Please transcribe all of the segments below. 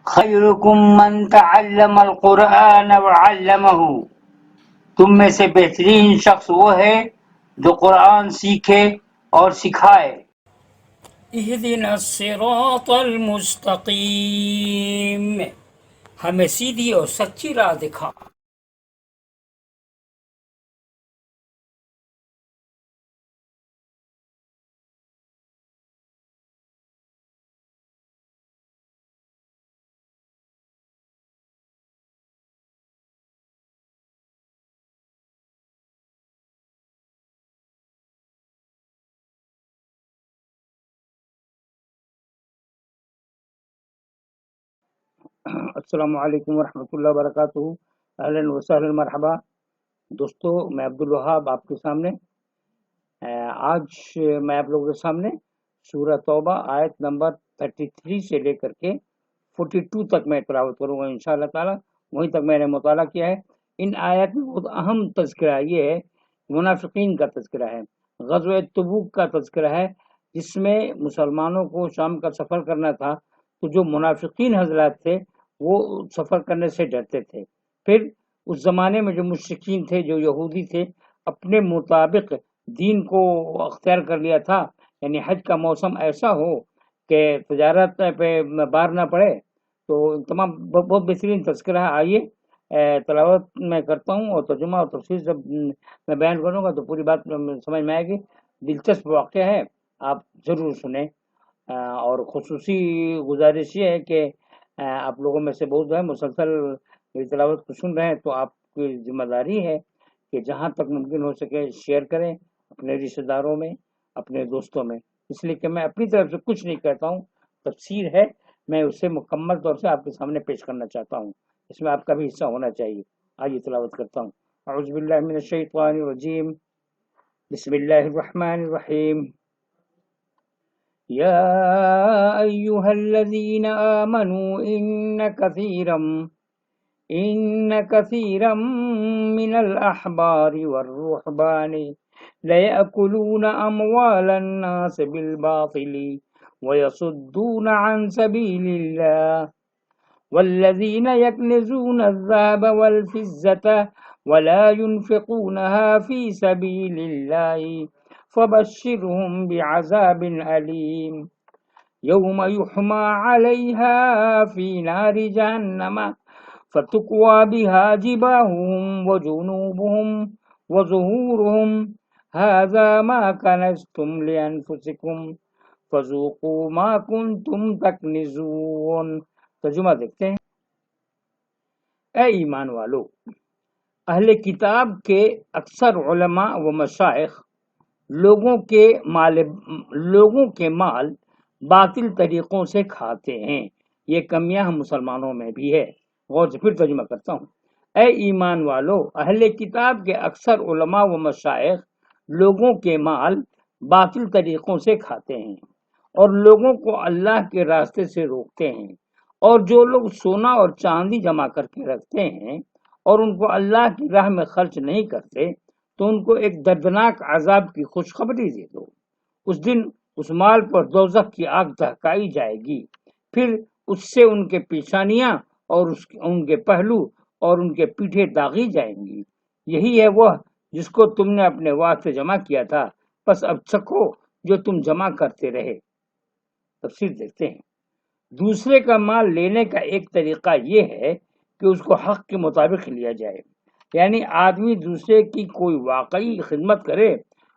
خیرکم من تعلم القرآن وعلمہ، تم میں سے بہترین شخص وہ ہے جو قرآن سیکھے اور سکھائے۔ اہدنا الصراط المستقیم، ہمیں سیدھی اور سچی راہ دکھا۔ السلام علیکم ورحمۃ اللہ وبرکاتہ۔ اہلاً وسہلاً، مرحبا دوستو، میں عبدالوہاب آپ کے سامنے آج میں آپ لوگوں کے سامنے سورہ توبہ آیت نمبر 33 سے لے کر کے 42 تک میں تلاوت کروں گا انشاءاللہ تعالی۔ وہیں تک میں نے مطالعہ کیا ہے۔ ان آیت میں بہت اہم تذکرہ یہ ہے، منافقین کا تذکرہ ہے، غزوہ تبوک کا تذکرہ ہے، جس میں مسلمانوں کو شام کا سفر کرنا تھا، تو جو منافقین حضرات تھے وہ سفر کرنے سے ڈرتے تھے۔ پھر اس زمانے میں جو مشرکین تھے، جو یہودی تھے، اپنے مطابق دین کو اختیار کر لیا تھا، یعنی حج کا موسم ایسا ہو کہ تجارت پہ بار نہ پڑے، تو تمام بہت بہترین تذکرہ ہے۔ آئیے تلاوت میں کرتا ہوں اور ترجمہ اور تفسیر جب میں بیان کروں گا تو پوری بات سمجھ میں آئے گی۔ دلچسپ واقعہ ہے، آپ ضرور سنیں۔ اور خصوصی گزارش یہ ہے کہ آپ لوگوں میں سے بہت جو ہے مسلسل میری تلاوت کو سن رہے ہیں، تو آپ کی ذمہ داری ہے کہ جہاں تک ممکن ہو سکے شیئر کریں اپنے رشتہ داروں میں، اپنے دوستوں میں، اس لیے کہ میں اپنی طرف سے کچھ نہیں کہتا ہوں، تفسیر ہے، میں اسے مکمل طور سے آپ کے سامنے پیش کرنا چاہتا ہوں، اس میں آپ کا بھی حصہ ہونا چاہیے۔ آئیے تلاوت کرتا ہوں۔ اعوذ باللہ من الشیطان الرجیم، بسم اللہ الرحمن الرحیم۔ یا ایہا الذین آمنوا ان کثیرا من الاحبار والرہبان لیأکلون اموال الناس بالباطل ویصدون عن سبیل اللہ والذین یکنزون الذهب والفضة ولا ينفقونها في سبیل اللہ فبشرهم بعذاب علیم یوم یحمى علیہا فی نار جہنم فتقوى بها جباههم وجنوبهم وظهورهم هذا ما كنزتم لأنفسكم فذوقوا ما كنتم تكنزون۔ ترجمہ دیکھتے ہیں۔ اے ایمان والو، اہل کتاب کے اکثر علماء و مشائخ لوگوں کے مال باطل طریقوں سے کھاتے ہیں، یہ کمیاں ہم مسلمانوں میں بھی ہے۔ غور سے پھر ترجمہ کرتا ہوں۔ اے ایمان والو، اہل کتاب کے اکثر علماء و مشائخ لوگوں کے مال باطل طریقوں سے کھاتے ہیں اور لوگوں کو اللہ کے راستے سے روکتے ہیں، اور جو لوگ سونا اور چاندی جمع کر کے رکھتے ہیں اور ان کو اللہ کی راہ میں خرچ نہیں کرتے، تو ان کو ایک دردناک عذاب کی خوشخبری دے دو۔ اس دن اس مال پر دوزخ کی آگ دہکائی جائے گی، پھر اس سے ان کے پیشانیاں اور ان کے پہلو اور ان کے پیٹھیں داغی جائیں گی۔ یہی ہے وہ جس کو تم نے اپنے واسطے جمع کیا تھا، بس اب چکھو جو تم جمع کرتے رہے۔ تفسیر دیکھتے ہیں۔ دوسرے کا مال لینے کا ایک طریقہ یہ ہے کہ اس کو حق کے مطابق لیا جائے، یعنی آدمی دوسرے کی کوئی واقعی خدمت کرے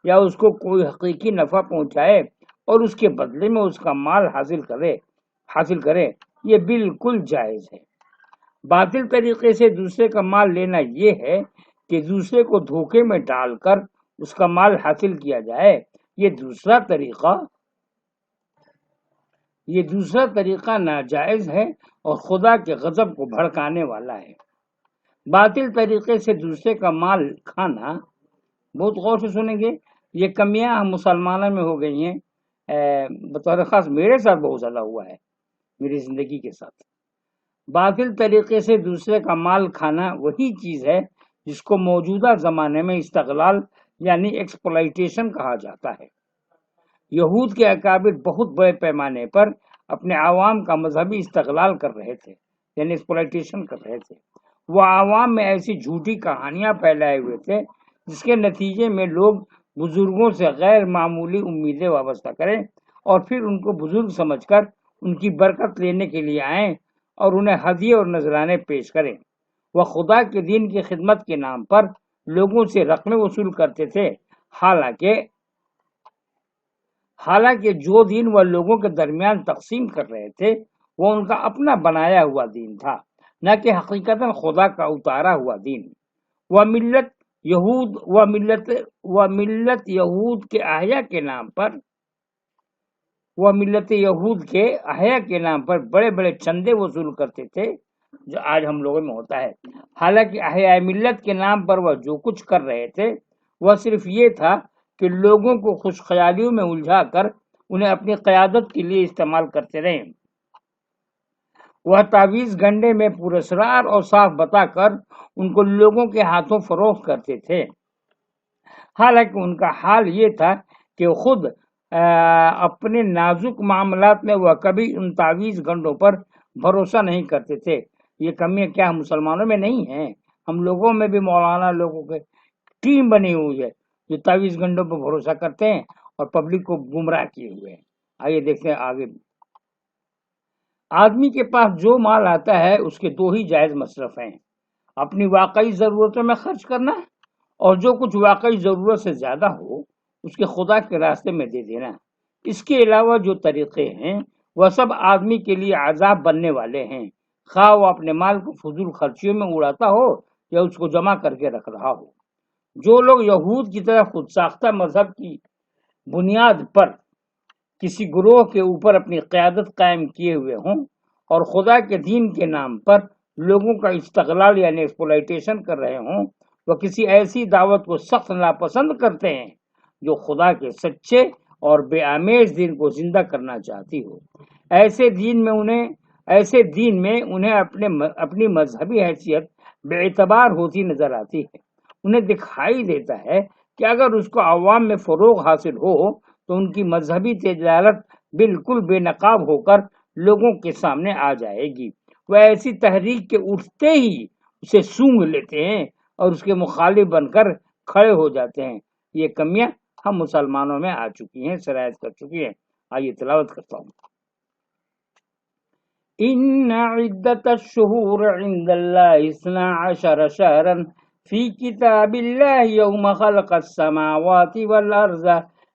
یا اس کو کوئی حقیقی نفع پہنچائے اور اس کے بدلے میں اس کا مال حاصل کرے، یہ بالکل جائز ہے۔ باطل طریقے سے دوسرے کا مال لینا یہ ہے کہ دوسرے کو دھوکے میں ڈال کر اس کا مال حاصل کیا جائے، یہ دوسرا طریقہ ناجائز ہے اور خدا کے غضب کو بھڑکانے والا ہے۔ باطل طریقے سے دوسرے کا مال کھانا، بہت غور سے سنیں گے، یہ کمیاں ہم مسلمانوں میں ہو گئی ہیں، بطور خاص میرے ساتھ بہت زیادہ ہوا ہے، میری زندگی کے ساتھ۔ باطل طریقے سے دوسرے کا مال کھانا وہی چیز ہے جس کو موجودہ زمانے میں استغلال یعنی ایکسپلائٹیشن کہا جاتا ہے۔ یہود کے اکابر بہت بڑے پیمانے پر اپنے عوام کا مذہبی استغلال کر رہے تھے، یعنی ایکسپلائٹیشن کر رہے تھے۔ وہ عوام میں ایسی جھوٹی کہانیاں پھیلائے ہوئے تھے جس کے نتیجے میں لوگ بزرگوں سے غیر معمولی امیدیں وابستہ کریں اور پھر ان کو بزرگ سمجھ کر ان کی برکت لینے کے لیے آئیں اور انہیں ہدیے اور نذرانے پیش کریں۔ وہ خدا کے دین کی خدمت کے نام پر لوگوں سے رقمیں وصول کرتے تھے، حالانکہ جو دین وہ لوگوں کے درمیان تقسیم کر رہے تھے وہ ان کا اپنا بنایا ہوا دین تھا، نہ کہ حقیقتاً خدا کا اتارا ہوا دین۔ وہ ملت یہود کے احیا کے نام پر بڑے بڑے چندے وصول کرتے تھے، جو آج ہم لوگوں میں ہوتا ہے۔ حالانکہ احیاء ملت کے نام پر وہ جو کچھ کر رہے تھے وہ صرف یہ تھا کہ لوگوں کو خوش خیالیوں میں الجھا کر انہیں اپنی قیادت کے لیے استعمال کرتے رہے۔ وہ تعویذ گنڈے میں پراسرار اور صاف بتا کر ان کو لوگوں کے ہاتھوں فروخت کرتے تھے، حالانکہ ان کا حال یہ تھا کہ خود اپنے نازک معاملات میں وہ کبھی ان تعویذ گنڈوں پر بھروسہ نہیں کرتے تھے۔ یہ کمیاں کیا مسلمانوں میں نہیں ہیں؟ ہم لوگوں میں بھی مولانا لوگوں کے ٹیم بنی ہوئی ہے جو تعویذ گنڈوں پر بھروسہ کرتے ہیں اور پبلک کو گمراہ کیے ہوئے ہیں۔ آئیے دیکھتے ہیں آگے۔ آدمی کے پاس جو مال آتا ہے اس کے دو ہی جائز مصرف ہیں، اپنی واقعی ضرورتوں میں خرچ کرنا اور جو کچھ واقعی ضرورت سے زیادہ ہو اس کے خدا کے راستے میں دے دینا۔ اس کے علاوہ جو طریقے ہیں وہ سب آدمی کے لیے عذاب بننے والے ہیں، خواہ وہ اپنے مال کو فضول خرچیوں میں اڑاتا ہو یا اس کو جمع کر کے رکھ رہا ہو۔ جو لوگ یہود کی طرح خود ساختہ مذہب کی بنیاد پر کسی گروہ کے اوپر اپنی قیادت قائم کیے ہوئے ہوں اور خدا کے دین کے نام پر لوگوں کا استغلال یعنی ایکسپلائٹیشن کر رہے ہوں، وہ کسی ایسی دعوت کو سخت ناپسند کرتے ہیں جو خدا کے سچے اور بے آمیز دین کو زندہ کرنا چاہتی ہو۔ ایسے دین میں انہیں اپنی مذہبی حیثیت بے اعتبار ہوتی نظر آتی ہے۔ انہیں دکھائی دیتا ہے کہ اگر اس کو عوام میں فروغ حاصل ہو تو ان کی مذہبی تجارت بالکل بے نقاب ہو کر لوگوں کے سامنے آ جائے گی۔ وہ ایسی تحریک کے اٹھتے ہی اسے سونگ لیتے ہیں اور اس کے مخالف بن کر کھڑے ہو جاتے ہیں۔ یہ کمیاں ہم مسلمانوں میں آ چکی ہیں، سرایت کر چکی ہیں۔ آئیے تلاوت کرتا ہوں۔ ان عدت الشہور عند اللہ 12 شہرا فی کتاب اللہ یوم خلق السماوات والارض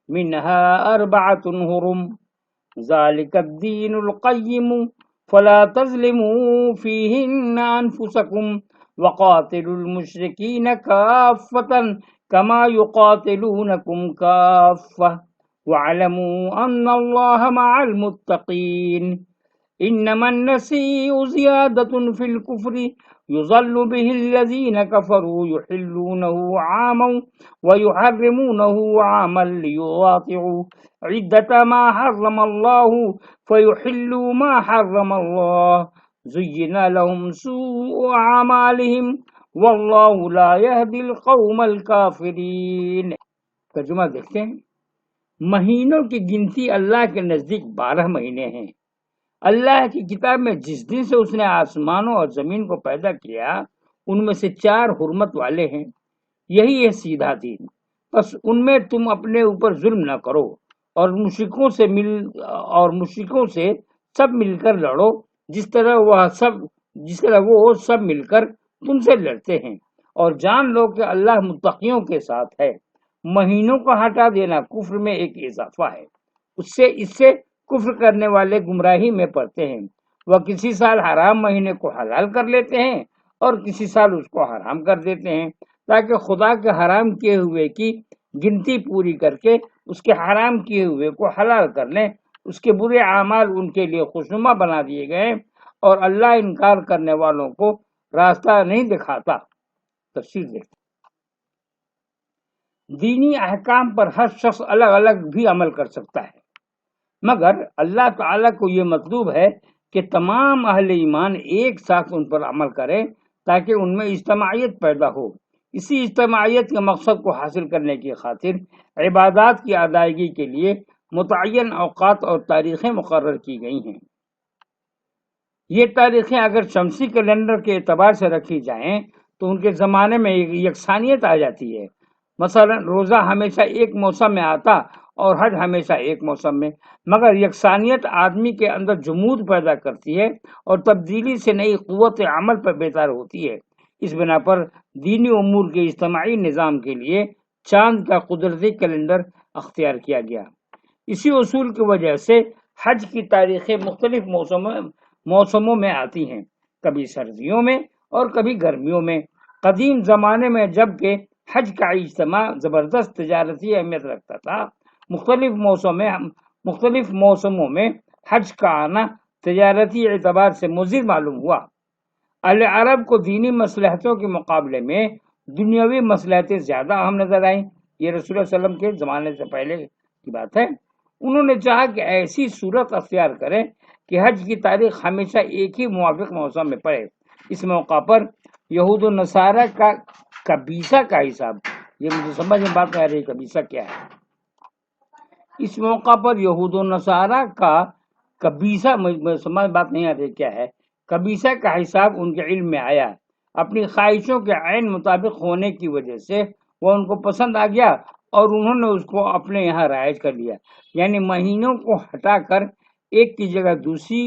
منها 4 حرم ذلك الدین القیم فلا تظلموا فیہن انفسکم وقاتلوا المشرکین کافۃ کما یقاتلونکم کافۃ واعلموا ان اللہ مع المتقین انما النسیء زیادۃ فی الکفر یضل به الذین کفروا یحلونه عاما ویحرمونه عاما لیواطعوا عدۃ ما حرم اللہ فیحلوا ما حرم اللہ زین لهم سوء اعمالهم واللہ لا یہدی القوم الکافرین۔ ترجمہ دیکھتے ہیں۔ مہینوں کی گنتی اللہ کے نزدیک 12 مہینے ہیں۔ اللہ کی کتاب میں جس دن سے اس نے آسمانوں اور زمین کو پیدا کیا ان میں سے 4 حرمت والے ہیں، یہی ہے سیدھا دین۔ بس ان میں تم اپنے اوپر ظلم نہ کرو اور مشرکوں سے سب مل کر لڑو جس طرح وہ سب مل کر تم سے لڑتے ہیں، اور جان لو کہ اللہ متقیوں کے ساتھ ہے۔ مہینوں کو ہٹا دینا کفر میں ایک اضافہ ہے، اس سے کفر کرنے والے گمراہی میں پڑتے ہیں۔ وہ کسی سال حرام مہینے کو حلال کر لیتے ہیں اور کسی سال اس کو حرام کر دیتے ہیں تاکہ خدا کے حرام کیے ہوئے کی گنتی پوری کر کے اس کے حرام کیے ہوئے کو حلال کر لیں۔ اس کے برے اعمال ان کے لیے خوشنما بنا دیے گئے اور اللہ انکار کرنے والوں کو راستہ نہیں دکھاتا۔ تفسیر دیکھیں۔ دینی احکام پر ہر شخص الگ الگ بھی عمل کر سکتا ہے، مگر اللہ تعالیٰ کو یہ مطلوب ہے کہ تمام اہل ایمان ایک ساتھ ان پر عمل کریں تاکہ ان میں اجتماعیت پیدا ہو۔ اسی اجتماعیت کے مقصد کو حاصل کرنے کی خاطر عبادات کی ادائیگی کے لیے متعین اوقات اور تاریخیں مقرر کی گئی ہیں۔ یہ تاریخیں اگر شمسی کیلنڈر کے اعتبار سے رکھی جائیں تو ان کے زمانے میں یکسانیت آ جاتی ہے۔ مثلا روزہ ہمیشہ ایک موسم میں آتا اور حج ہمیشہ ایک موسم میں، مگر یکسانیت آدمی کے اندر جمود پیدا کرتی ہے اور تبدیلی سے نئی قوت عمل پر بیدار ہوتی ہے۔ اس بنا پر دینی امور کے اجتماعی نظام کے لیے چاند کا قدرتی کیلنڈر اختیار کیا گیا۔ اسی اصول کی وجہ سے حج کی تاریخیں مختلف موسموں میں آتی ہیں، کبھی سردیوں میں اور کبھی گرمیوں میں۔ قدیم زمانے میں جبکہ حج کا اجتماع زبردست تجارتی اہمیت رکھتا تھا، مختلف موسموں میں حج کا آنا تجارتی اعتبار سے مضر معلوم ہوا۔ اہل عرب کو دینی مصلحتوں کے مقابلے میں دنیاوی مصلحتیں زیادہ اہم نظر آئیں۔ یہ رسول اللہ صلی اللہ علیہ وسلم کے زمانے سے پہلے کی بات ہے۔ انہوں نے چاہا کہ ایسی صورت اختیار کریں کہ حج کی تاریخ ہمیشہ ایک ہی موافق موسم میں پڑے۔ اس موقع پر یہود و نصارہ کا کبیسہ کا حساب، یہ مجھے سمجھ میں بات نہیں آ رہی کبیسہ کیا ہے۔ اس موقع پر یہود و نصارہ کا کبیسہ، مجھے سمجھ بات نہیں آ رہی کیا ہے، کبیسہ کا حساب ان کے علم میں آیا۔ اپنی خواہشوں کے عین مطابق ہونے کی وجہ سے وہ ان کو پسند آ گیا اور انہوں نے اس کو اپنے یہاں رائج کر لیا، یعنی مہینوں کو ہٹا کر ایک کی جگہ دوسرے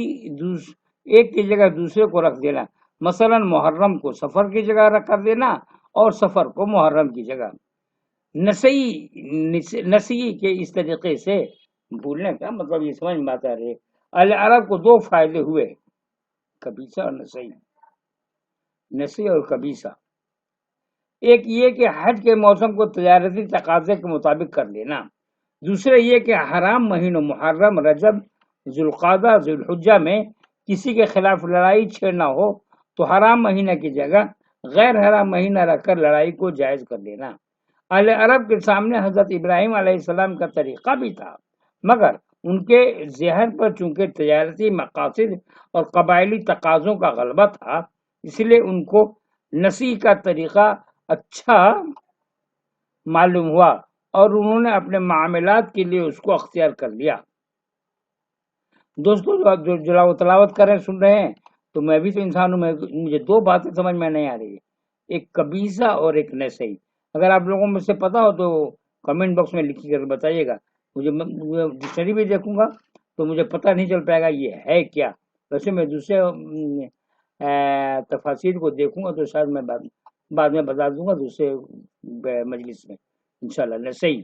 کو رکھ دینا۔ مثلا محرم کو سفر کی جگہ رکھ کر دینا اور سفر کو محرم کی جگہ۔ نسیئی کے اس طریقے سے بھولنے کا مطلب یہ سمجھ میں آتا رہے۔ اہل عرب کو دو فائدے ہوئے، کبیسہ اور نسیئی اور کبیسہ۔ ایک یہ کہ حج کے موسم کو تجارتی تقاضے کے مطابق کر لینا، دوسرا یہ کہ حرام مہینوں محرم، رجب، ذوالقعدہ، ذوالحجہ میں کسی کے خلاف لڑائی چھیڑنا ہو تو حرام مہینہ کی جگہ غیر حرام مہینہ رکھ کر لڑائی کو جائز کر لینا۔ اہل عرب کے سامنے حضرت ابراہیم علیہ السلام کا طریقہ بھی تھا، مگر ان کے ذہن پر چونکہ تجارتی مقاصد اور قبائلی تقاضوں کا غلبہ تھا، اس لیے ان کو نسیح کا طریقہ اچھا معلوم ہوا اور انہوں نے اپنے معاملات کے لیے اس کو اختیار کر لیا۔ دوستو جو تلاوت کر رہے سن رہے ہیں تو میں بھی تو انسان ہوں، مجھے دو باتیں سمجھ میں نہیں آ رہی ہے، ایک کبیسہ اور ایک نسیح۔ اگر آپ لوگوں میں سے پتا ہو تو کمنٹ باکس میں لکھ کر بتائیے گا، مجھے ڈکشنری بھی دیکھوں گا تو مجھے پتہ نہیں چل پائے گا یہ ہے کیا۔ ویسے میں دوسرے تفاسیر کو دیکھوں گا تو شاید میں بعد میں بتا دوں گا دوسرے مجلس میں انشاءاللہ۔ نسیح،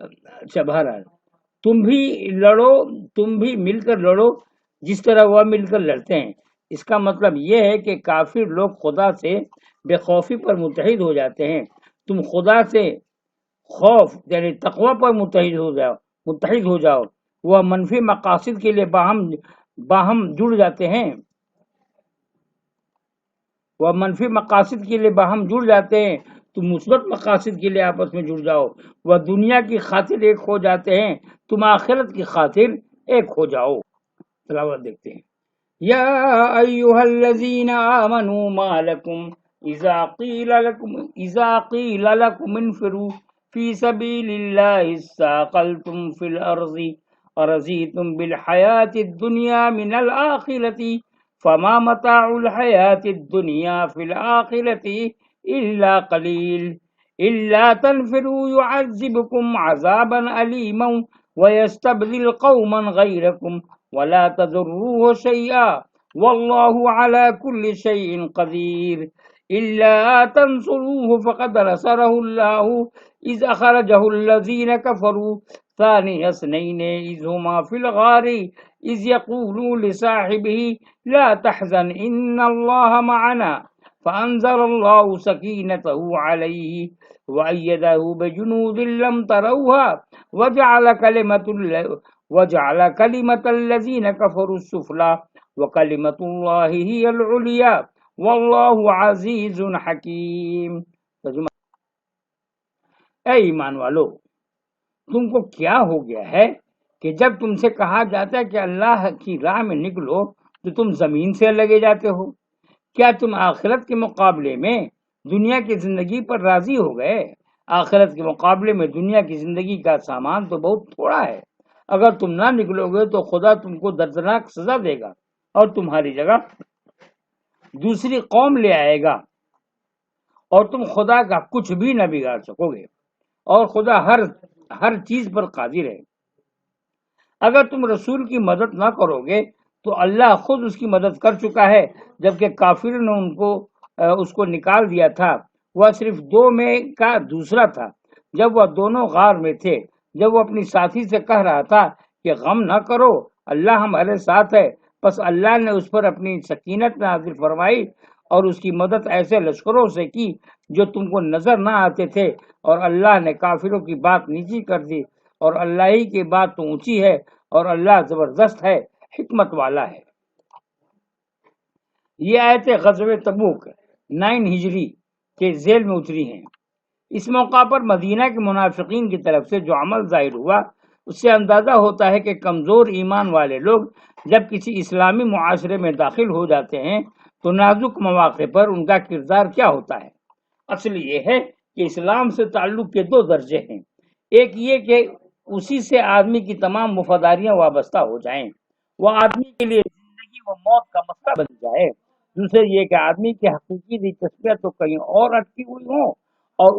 اچھا بہرحال تم بھی مل کر لڑو جس طرح وہ مل کر لڑتے ہیں۔ اس کا مطلب یہ ہے کہ کافر لوگ خدا سے بے خوفی پر متحد ہو جاتے ہیں، تم خدا سے خوف یعنی تقوی پر متحد ہو جاؤ۔ وہ منفی مقاصد کے لیے باہم جڑ جاتے ہیں، تم مثبت مقاصد کے لیے آپس میں جڑ جاؤ۔ وہ دنیا کی خاطر ایک ہو جاتے ہیں، تم آخرت کی خاطر ایک ہو جاؤ۔ تلاوت دیکھتے ہیں۔ یا ایھا الذین آمنوا ما لکم اذا قیل لکم انفروا فی سبیل اللہ اثاقلتم فی الارض ارضیتم بالحیاۃ الدنیا من الآخرۃ فما متاع الحیاۃ الدنیا فی الآخرۃ الا قلیل الا تنفروا يعذبكم عذابا علیما ويستبدل قوما غیرکم ولا تضروه شيئا والله على كل شيء قدير إلا تنصروه فقد نصره الله إذ أخرجه الذين كفروا ثاني اثنين إذ هما في الغار إذ يقول لصاحبه لا تحزن إن الله معنا فأنزل الله سكينته عليه وأيده بجنود لم تروها وجعل كلمة الذين كفروا السفلى وكلمة الله هي العليا والله عزيز حكيم۔ اے ایمان والو، تم کو کیا ہو گیا ہے کہ جب تم سے کہا جاتا ہے کہ اللہ کی راہ میں نکلو تو تم زمین سے لگے جاتے ہو؟ کیا تم آخرت کے مقابلے میں دنیا کی زندگی پر راضی ہو گئے؟ آخرت کے مقابلے میں دنیا کی زندگی کا سامان تو بہت تھوڑا ہے۔ اگر تم نہ نکلو گے تو خدا تم کو دردناک سزا دے گا اور تمہاری جگہ دوسری قوم لے آئے گا، اور تم خدا کا کچھ بھی نہ بگاڑ سکو گے، اور خدا ہر چیز پر قادر ہے۔ اگر تم رسول کی مدد نہ کرو گے تو اللہ خود اس کی مدد کر چکا ہے، جبکہ کافروں نے اس کو نکال دیا تھا۔ وہ صرف 2 میں کا دوسرا تھا، جب وہ دونوں غار میں تھے، جب وہ اپنی ساتھی سے کہہ رہا تھا کہ غم نہ کرو، اللہ ہمارے ساتھ ہے۔ پس اللہ نے اس پر اپنی سکینت نازل فرمائی اور اس کی مدد ایسے لشکروں سے کی جو تم کو نظر نہ آتے تھے، اور اللہ نے کافروں کی بات نیچی کر دی، اور اللہ ہی کی بات تو اونچی ہے، اور اللہ زبردست ہے، حکمت والا ہے۔ یہ آیتیں غزوہ تبوک 9 ہجری کے ذیل میں اتری ہیں۔ اس موقع پر مدینہ کے منافقین کی طرف سے جو عمل ظاہر ہوا، اس سے اندازہ ہوتا ہے کہ کمزور ایمان والے لوگ جب کسی اسلامی معاشرے میں داخل ہو جاتے ہیں تو نازک مواقع پر ان کا کردار کیا ہوتا ہے۔ اصل یہ ہے کہ اسلام سے تعلق کے 2 درجے ہیں، ایک یہ کہ اسی سے آدمی کی تمام وفاداریاں وابستہ ہو جائیں، وہ آدمی کے لیے زندگی و موت کا مسئلہ بن جائے۔ دوسرے یہ کہ آدمی کی حقیقی دلچسپیاں تو کہیں اور اٹکی ہوئی ہوں، اور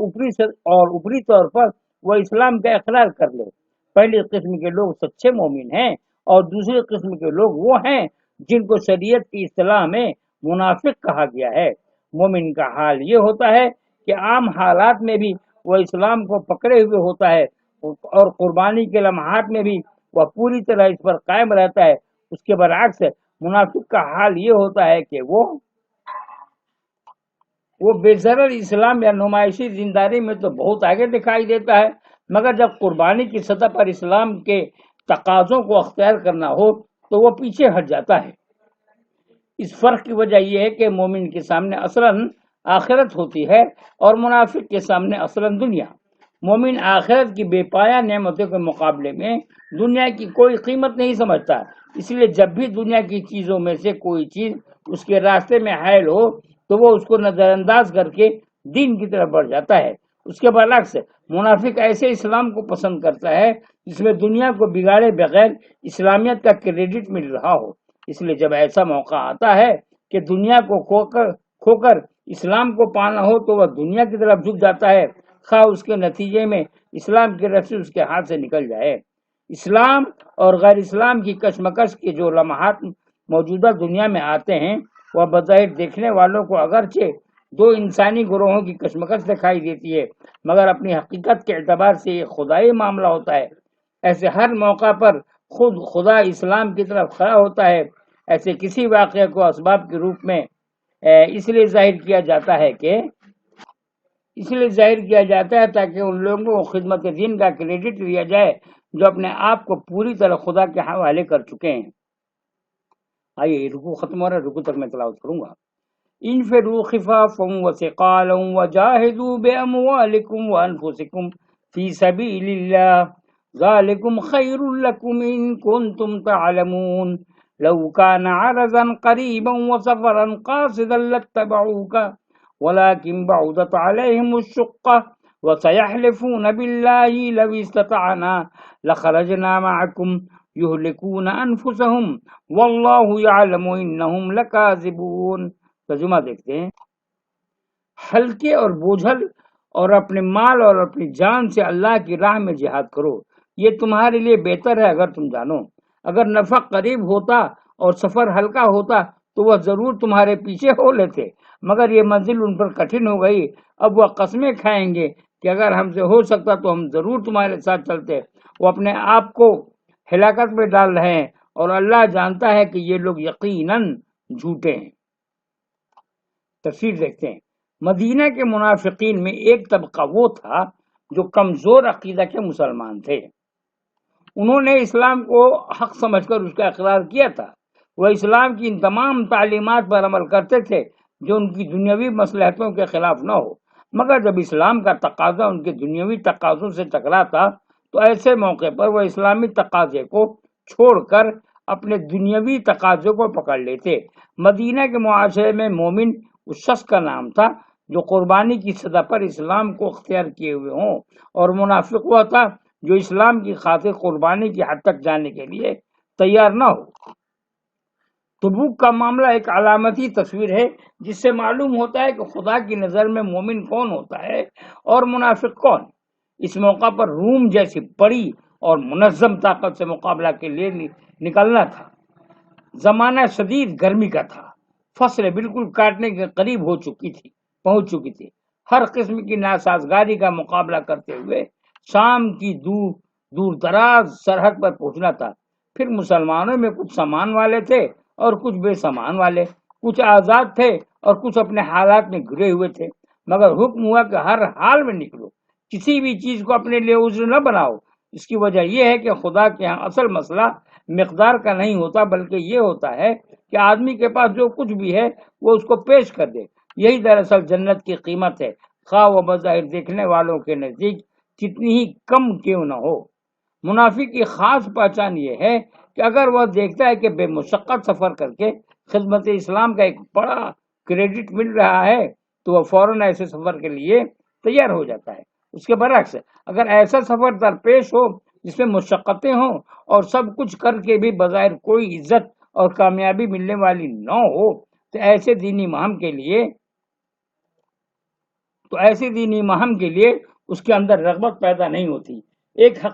اوپری طور پر وہ اسلام کا اقرار کر لے۔ پہلی قسم کے لوگ سچے مومن ہیں، اور دوسری قسم کے لوگ وہ ہیں جن کو شریعت کی اصطلاح میں منافق کہا گیا ہے۔ مومن کا حال یہ ہوتا ہے کہ عام حالات میں بھی وہ اسلام کو پکڑے ہوئے ہوتا ہے، اور قربانی کے لمحات میں بھی وہ پوری طرح اس پر قائم رہتا ہے۔ اس کے برعکس منافق کا حال یہ ہوتا ہے کہ وہ بے ضرر اسلام یا نمائشی دینداری میں تو بہت آگے دکھائی دیتا ہے، مگر جب قربانی کی سطح پر اسلام کے تقاضوں کو اختیار کرنا ہو تو وہ پیچھے ہٹ جاتا ہے۔ اس فرق کی وجہ یہ ہے کہ مومن کے سامنے اصلاً آخرت ہوتی ہے، اور منافق کے سامنے اصلاً دنیا۔ مومن آخرت کی بے پایہ نعمتوں کے مقابلے میں دنیا کی کوئی قیمت نہیں سمجھتا، اس لیے جب بھی دنیا کی چیزوں میں سے کوئی چیز اس کے راستے میں حائل ہو تو وہ اس کو نظر انداز کر کے دین کی طرف بڑھ جاتا ہے۔ اس کے برعکس منافق ایسے اسلام کو پسند کرتا ہے جس میں دنیا کو بگاڑے بغیر اسلامیت کا کریڈٹ مل رہا ہو۔ اس لیے جب ایسا موقع آتا ہے کہ دنیا کو کھو کر اسلام کو پانا ہو تو وہ دنیا کی طرف جھک جاتا ہے، خواہ اس کے نتیجے میں اسلام کی رسی اس کے ہاتھ سے نکل جائے۔ اسلام اور غیر اسلام کی کشمکش کے جو لمحات موجودہ دنیا میں آتے ہیں، وہ بظاہر دیکھنے والوں کو اگرچہ 2 انسانی گروہوں کی کشمکش دکھائی دیتی ہے، مگر اپنی حقیقت کے اعتبار سے یہ خدائی معاملہ ہوتا ہے۔ ایسے ہر موقع پر خود خدا اسلام کی طرف کھڑا ہوتا ہے۔ ایسے کسی واقعے کو اسباب کے روپ میں اس لیے ظاہر کیا جاتا ہے تاکہ ان لوگوں کو خدمت دین کا کریڈٹ دیا جائے جو اپنے آپ کو پوری طرح خدا کے حوالے کر چکے ہیں۔ آئیے رکوع ختم ہو رہا ہے، رکوع تک میں تلاوت کروں گا۔ انفروا خفافا وثقالا وجاهدوا بأموالكم وأنفسكم في سبيل الله ذلكم خير لكم إن كنتم تعلمون لو كان عرضا قريبا وسفرا قاصدا لاتبعوك ولكن بعدت عليهم الشقة وسيحلفون بالله لو استطعنا لخرجنا معكم يهلكون أنفسهم والله يعلم إنهم لكاذبون۔ ترجمہ دیکھتے ہیں۔ ہلکے اور بوجھل اور اپنے مال اور اپنی جان سے اللہ کی راہ میں جہاد کرو، یہ تمہارے لیے بہتر ہے اگر تم جانو۔ اگر نفع قریب ہوتا اور سفر ہلکا ہوتا تو وہ ضرور تمہارے پیچھے ہو لیتے، مگر یہ منزل ان پر کٹھن ہو گئی۔ اب وہ قسمیں کھائیں گے کہ اگر ہم سے ہو سکتا تو ہم ضرور تمہارے ساتھ چلتے۔ وہ اپنے آپ کو ہلاکت میں ڈال رہے ہیں، اور اللہ جانتا ہے کہ یہ لوگ یقیناً جھوٹے ہیں۔ تفسیر دیکھتے ہیں۔ مدینہ کے منافقین میں ایک طبقہ وہ تھا جو کمزور عقیدہ کے مسلمان تھے۔ انہوں نے اسلام کو حق سمجھ کر اس کا اقرار کیا تھا۔ وہ اسلام کی ان تمام تعلیمات پر عمل کرتے تھے جو ان کی دنیاوی مصلحتوں کے خلاف نہ ہو، مگر جب اسلام کا تقاضا ان کے دنیاوی تقاضوں سے ٹکراتا تو ایسے موقع پر وہ اسلامی تقاضے کو چھوڑ کر اپنے دنیاوی تقاضوں کو پکڑ لیتے۔ مدینہ کے معاشرے میں مومن اس شخص کا نام تھا جو قربانی کی سطح پر اسلام کو اختیار کیے ہوئے ہوں، اور منافق وہ تھا جو اسلام کی خاطر قربانی کی حد تک جانے کے لیے تیار نہ ہو۔ تبوک کا معاملہ ایک علامتی تصویر ہے جس سے معلوم ہوتا ہے کہ خدا کی نظر میں مومن کون ہوتا ہے اور منافق کون۔ اس موقع پر روم جیسی بڑی اور منظم طاقت سے مقابلہ کے لیے نکلنا تھا۔ زمانہ شدید گرمی کا تھا، فصلیں بالکل کاٹنے کے قریب پہنچ چکی تھی۔ ہر قسم کی ناسازگاری کا مقابلہ کرتے ہوئے شام کی دور دراز سرحد پر پہنچنا تھا۔ پھر مسلمانوں میں کچھ سامان والے تھے اور کچھ بے سامان والے، کچھ آزاد تھے اور کچھ اپنے حالات میں گھرے ہوئے تھے، مگر حکم ہوا کہ ہر حال میں نکلو، کسی بھی چیز کو اپنے لیے عذر نہ بناؤ۔ اس کی وجہ یہ ہے کہ خدا کے ہاں اصل مسئلہ مقدار کا نہیں ہوتا، بلکہ یہ ہوتا ہے کہ آدمی کے پاس جو کچھ بھی ہے وہ اس کو پیش کر دے۔ یہی دراصل جنت کی قیمت ہے، خواہ وہ بظاہر دیکھنے والوں کے نزدیک کتنی ہی کم کیوں نہ ہو۔ منافق کی خاص پہچان یہ ہے کہ اگر وہ دیکھتا ہے کہ بے مشقت سفر کر کے خدمت اسلام کا ایک بڑا کریڈٹ مل رہا ہے تو وہ فوراً ایسے سفر کے لیے تیار ہو جاتا ہے۔ اس کے برعکس اگر ایسا سفر درپیش ہو جس میں مشقتیں ہوں اور سب کچھ کر کے بھی بظاہر کوئی عزت اور کامیابی ملنے والی نہ ہو تو ایسے دینی مہم کے لیے اس کے اندر رغبت پیدا نہیں ہوتی۔ ایک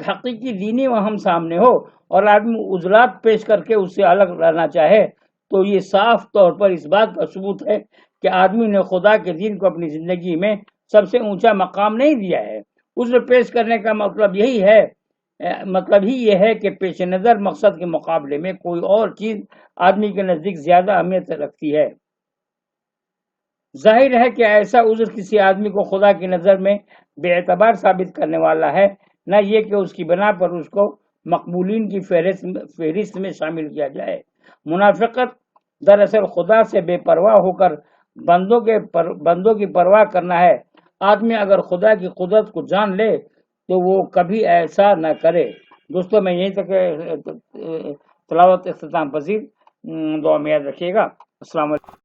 حقیقی دینی مہم سامنے ہو اور آدمی عضلات پیش کر کے اس سے الگ رہنا چاہے تو یہ صاف طور پر اس بات کا ثبوت ہے کہ آدمی نے خدا کے دین کو اپنی زندگی میں سب سے اونچا مقام نہیں دیا ہے۔ عذر پیش کرنے کا مطلب ہی یہ ہے کہ پیش نظر مقصد کے مقابلے میں کوئی اور چیز آدمی کے نزدیک زیادہ اہمیت رکھتی ہے۔ ظاہر ہے کہ ایسا عذر کسی آدمی کو خدا کی نظر میں بے اعتبار ثابت کرنے والا ہے، نہ یہ کہ اس کی بنا پر اس کو مقبولین کی فہرست میں شامل کیا جائے۔ منافقت دراصل خدا سے بے پرواہ ہو کر بندوں کی پرواہ کرنا ہے۔ آدمی اگر خدا کی قدرت کو جان لے تو وہ کبھی ایسا نہ کرے۔ دوستوں میں یہیں تک تلاوت اختتام پذیر، دعا میں یاد رکھیے گا۔ السلام علیکم۔